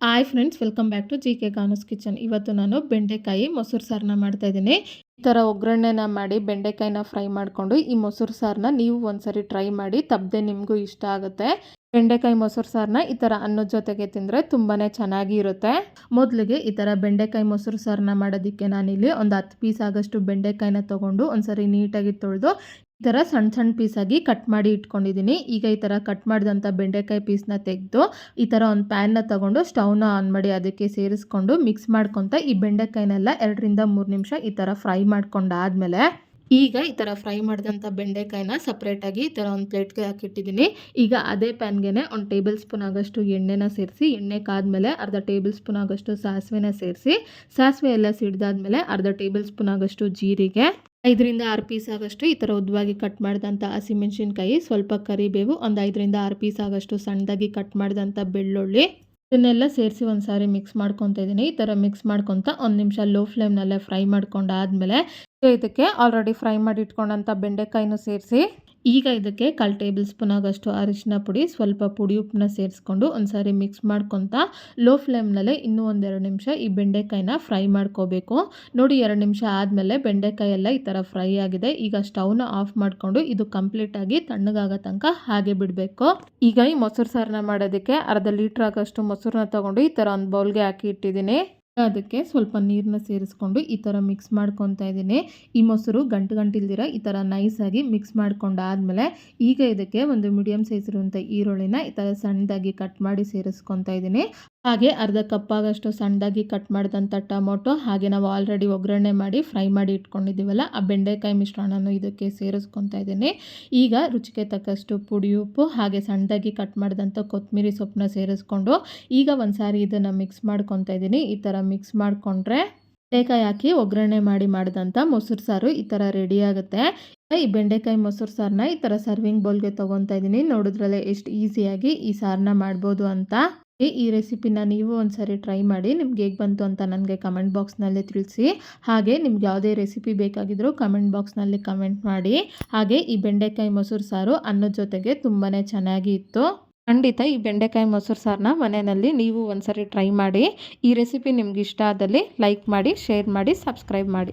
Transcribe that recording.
Hi friends, welcome back to G K ಕಾನೂಸ್ kitchen. ಇವತ್ತು ನಾನು ಬೆಂಡೆಕಾಯಿ ಮೊಸರು ಸಾರನ್ನ ಮಾಡ್ತಾಯಿದ್ದೀನಿ. ಈ ಥರ ಒಗ್ಗರಣೆನ ಮಾಡಿ ಬೆಂಡೆಕಾಯಿನ ಫ್ರೈ ಮಾಡಿಕೊಂಡು ಈ ಮೊಸರು ಸಾರನ್ನ ನೀವು ಒಂದ್ಸರಿ ಟ್ರೈ ಮಾಡಿ, ತಪ್ಪದೆ ನಿಮಗೂ ಇಷ್ಟ ಆಗುತ್ತೆ. ಬೆಂಡೆಕಾಯಿ ಮೊಸರು ಸಾರನ್ನ ಈ ಥರ ಅನ್ನದ ಜೊತೆಗೆ ತಿಂದರೆ ತುಂಬಾ ಚೆನ್ನಾಗಿ ಇರುತ್ತೆ. ಮೊದಲಿಗೆ ಈ ಥರ ಬೆಂಡೆಕಾಯಿ ಮೊಸರು ಸಾರನ್ನ ಮಾಡೋದಕ್ಕೆ ನಾನಿಲ್ಲಿ ಒಂದು 10 ಪೀಸ್ ಆಗೋಷ್ಟು ಬೆಂಡೆಕಾಯಿನ ತೊಗೊಂಡು ಒಂದ್ಸರಿ ನೀಟಾಗಿ ತೊಳೆದು ಈ ಥರ ಸಣ್ಣ ಸಣ್ಣ ಪೀಸಾಗಿ ಕಟ್ ಮಾಡಿ ಇಟ್ಕೊಂಡಿದ್ದೀನಿ. ಈಗ ಈ ಥರ ಕಟ್ ಮಾಡಿದಂಥ ಬೆಂಡೆಕಾಯಿ ಪೀಸ್ನ ತೆಗೆದು ಈ ಥರ ಒಂದು ಪ್ಯಾನ್ನ ತೊಗೊಂಡು ಸ್ಟವ್ನ ಆನ್ ಮಾಡಿ ಅದಕ್ಕೆ ಸೇರಿಸ್ಕೊಂಡು ಮಿಕ್ಸ್ ಮಾಡ್ಕೊತ ಈ ಬೆಂಡೆಕಾಯಿನೆಲ್ಲ 2 ರಿಂದ 3 ನಿಮಿಷ ಈ ಥರ ಫ್ರೈ ಮಾಡ್ಕೊಂಡಾದ್ಮೇಲೆ ಈಗ ಈ ಥರ ಫ್ರೈ ಮಾಡಿದಂಥ ಬೆಂಡೆಕಾಯಿನ ಸಪ್ರೇಟಾಗಿ ಈ ಥರ ಒಂದು ಪ್ಲೇಟ್ಗೆ ಹಾಕಿಟ್ಟಿದ್ದೀನಿ. ಈಗ ಅದೇ ಪ್ಯಾನ್ಗೆ 1 ಟೇಬಲ್ ಸ್ಪೂನ್ ಆಗೋಷ್ಟು ಎಣ್ಣೆನ ಸೇರಿಸಿ, ಎಣ್ಣೆ ಕಾದ್ಮೇಲೆ ಅರ್ಧ ಟೇಬಲ್ ಸ್ಪೂನ್ ಆಗೋಷ್ಟು ಸಾಸಿವೆನ ಸೇರಿಸಿ, ಸಾಸಿವೆ ಎಲ್ಲ ಸಿಡ್ದಾದ್ಮೇಲೆ ಅರ್ಧ ಟೇಬಲ್ ಸ್ಪೂನ್ ಆಗೋಷ್ಟು ಜೀರಿಗೆ, 5 ರಿಂದ 6 ಪೀಸ್ ಆಗೋಷ್ಟು ಈ ಥರ ಉದ್ದವಾಗಿ ಕಟ್ ಮಾಡಿದಂಥ ಹಸಿಮೆಣಸಿನ್ಕಾಯಿ, ಸ್ವಲ್ಪ ಕರಿಬೇವು, ಒಂದು 5 ರಿಂದ 6 ಪೀಸ್ ಆಗೋಷ್ಟು ಸಣ್ಣದಾಗಿ ಕಟ್ ಮಾಡಿದಂಥ ಬೆಳ್ಳುಳ್ಳಿ, ಇದನ್ನೆಲ್ಲ ಸೇರಿಸಿ ಒಂದು ಸಾರಿ ಮಿಕ್ಸ್ ಮಾಡ್ಕೊತಾ ಇದ್ದೀನಿ. ಈ ಥರ ಮಿಕ್ಸ್ ಮಾಡ್ಕೊತ 1 ನಿಮಿಷ ಲೋ ಫ್ಲೇಮ್ನಲ್ಲೇ ಫ್ರೈ ಮಾಡ್ಕೊಂಡಾದ್ಮೇಲೆ ಇದಕ್ಕೆ ಆಲ್ರೆಡಿ ಫ್ರೈ ಮಾಡಿ ಇಟ್ಕೊಂಡಂಥ ಬೆಂಡೆಕಾಯಿನೂ ಸೇರಿಸಿ, ಈಗ ಇದಕ್ಕೆ 1/4 ಟೇಬಲ್ ಸ್ಪೂನ್ ಆಗೋಷ್ಟು ಅರಿಶಿನ ಪುಡಿ, ಸ್ವಲ್ಪ ಪುಡಿ ಉಪ್ಪನ್ನ ಸೇರಿಸ್ಕೊಂಡು ಒಂದ್ಸಾರಿ ಮಿಕ್ಸ್ ಮಾಡ್ಕೊತ ಲೋ ಫ್ಲೇಮ್ನಲ್ಲೇ ಇನ್ನೂ 1-2 ನಿಮಿಷ ಈ ಬೆಂಡೆಕಾಯಿನ ಫ್ರೈ ಮಾಡ್ಕೋಬೇಕು. ನೋಡಿ, 2 ನಿಮಿಷ ಆದಮೇಲೆ ಬೆಂಡೆಕಾಯಿ ಎಲ್ಲ ಈ ಥರ ಫ್ರೈ ಆಗಿದೆ. ಈಗ ಸ್ಟವ್ನ ಆಫ್ ಮಾಡಿಕೊಂಡು ಇದು ಕಂಪ್ಲೀಟಾಗಿ ತಣ್ಣಗಾಗೋ ತನಕ ಹಾಗೆ ಬಿಡಬೇಕು. ಈಗ ಈ ಮೊಸರು ಸಾರನ್ನ ಮಾಡೋದಕ್ಕೆ ಅರ್ಧ ಲೀಟ್ರ್ ಆಗೋಷ್ಟು ಮೊಸರನ್ನ ತೊಗೊಂಡು ಈ ಥರ ಒಂದು ಬೌಲ್ಗೆ ಹಾಕಿ ಇಟ್ಟಿದ್ದೀನಿ. ಅದಕ್ಕೆ ಸ್ವಲ್ಪ ನೀರನ್ನ ಸೇರಿಸ್ಕೊಂಡು ಈ ಥರ ಮಿಕ್ಸ್ ಮಾಡ್ಕೊತಾ ಇದ್ದೀನಿ. ಈ ಮೊಸರು ಗಂಟಿಲ್ದಿರ ಈ ಥರ ನೈಸಾಗಿ ಮಿಕ್ಸ್ ಮಾಡ್ಕೊಂಡಾದ್ಮೇಲೆ ಈಗ ಇದಕ್ಕೆ ಒಂದು ಮೀಡಿಯಮ್ ಸೈಜ್ ಇರುವಂಥ ಈರುಳ್ಳಿನ ಈ ಥರ ಸಣ್ಣದಾಗಿ ಕಟ್ ಮಾಡಿ ಸೇರಿಸ್ಕೊತಾ ಇದ್ದೀನಿ. ಹಾಗೆ ಅರ್ಧ ಕಪ್ ಆಗೋಷ್ಟು ಸಣ್ಣದಾಗಿ ಕಟ್ ಮಾಡಿದಂಥ ಟೊಮೊಟೊ, ಹಾಗೆ ನಾವು ಆಲ್ರೆಡಿ ಒಗ್ಗರಣೆ ಮಾಡಿ ಫ್ರೈ ಮಾಡಿ ಇಟ್ಕೊಂಡಿದ್ದೀವಲ್ಲ ಆ ಬೆಂಡೆಕಾಯಿ ಮಿಶ್ರಣನೂ ಇದಕ್ಕೆ ಸೇರಿಸ್ಕೊತಾ ಇದ್ದೀನಿ. ಈಗ ರುಚಿಗೆ ತಕ್ಕಷ್ಟು ಪುಡಿ ಉಪ್ಪು, ಹಾಗೆ ಸಣ್ಣದಾಗಿ ಕಟ್ ಮಾಡಿದಂಥ ಕೊತ್ತಂಬರಿ ಸೊಪ್ಪನ್ನ ಸೇರಿಸ್ಕೊಂಡು ಈಗ ಒಂದು ಸಾರಿ ಇದನ್ನು ಮಿಕ್ಸ್ ಮಾಡ್ಕೊತಾ ಇದ್ದೀನಿ. ಈ ಥರ ಮಿಕ್ಸ್ ಮಾಡಿಕೊಂಡ್ರೆ ಬೆಂಡೆಕಾಯಿ ಹಾಕಿ ಒಗ್ಗರಣೆ ಮಾಡಿದಂಥ ಮೊಸರು ಸಾರು ಈ ಥರ ರೆಡಿ ಆಗುತ್ತೆ. ಈ ಬೆಂಡೆಕಾಯಿ ಮೊಸರು ಸಾರನ್ನ ಈ ಥರ ಸರ್ವಿಂಗ್ ಬೌಲ್ಗೆ ತೊಗೊತಾ ಇದ್ದೀನಿ. ನೋಡಿದ್ರಲ್ಲೇ ಎಷ್ಟು ಈಸಿಯಾಗಿ ಈ ಸಾರನ್ನ ಮಾಡ್ಬೋದು ಅಂತ. ಈ ರೆಸಿಪಿನ ನೀವು ಒಂದ್ಸರಿ ಟ್ರೈ ಮಾಡಿ, ನಿಮ್ಗೆ ಹೇಗೆ ಬಂತು ಅಂತ ನನಗೆ ಕಮೆಂಟ್ ಬಾಕ್ಸ್ನಲ್ಲಿ ತಿಳಿಸಿ. ಹಾಗೆ ನಿಮ್ಗೆ ಯಾವುದೇ ರೆಸಿಪಿ ಬೇಕಾಗಿದ್ರೂ ಕಮೆಂಟ್ ಬಾಕ್ಸ್ನಲ್ಲಿ ಕಮೆಂಟ್ ಮಾಡಿ. ಹಾಗೆ ಈ ಬೆಂಡೆಕಾಯಿ ಮೊಸರು ಸಾರು ಅನ್ನದ ಜೊತೆಗೆ ತುಂಬಾ ಚೆನ್ನಾಗಿ ಇತ್ತು. ಖಂಡಿತ ಈ ಬೆಂಡೆಕಾಯಿ ಮೊಸರು ಸಾರನ್ನ ಮನೆಯಲ್ಲಿ ನೀವು ಒಂದ್ಸರಿ ಟ್ರೈ ಮಾಡಿ. ಈ ರೆಸಿಪಿ ನಿಮ್ಗೆ ಇಷ್ಟ ಆದಲ್ಲಿ ಲೈಕ್ ಮಾಡಿ, ಶೇರ್ ಮಾಡಿ, ಸಬ್ಸ್ಕ್ರೈಬ್ ಮಾಡಿ.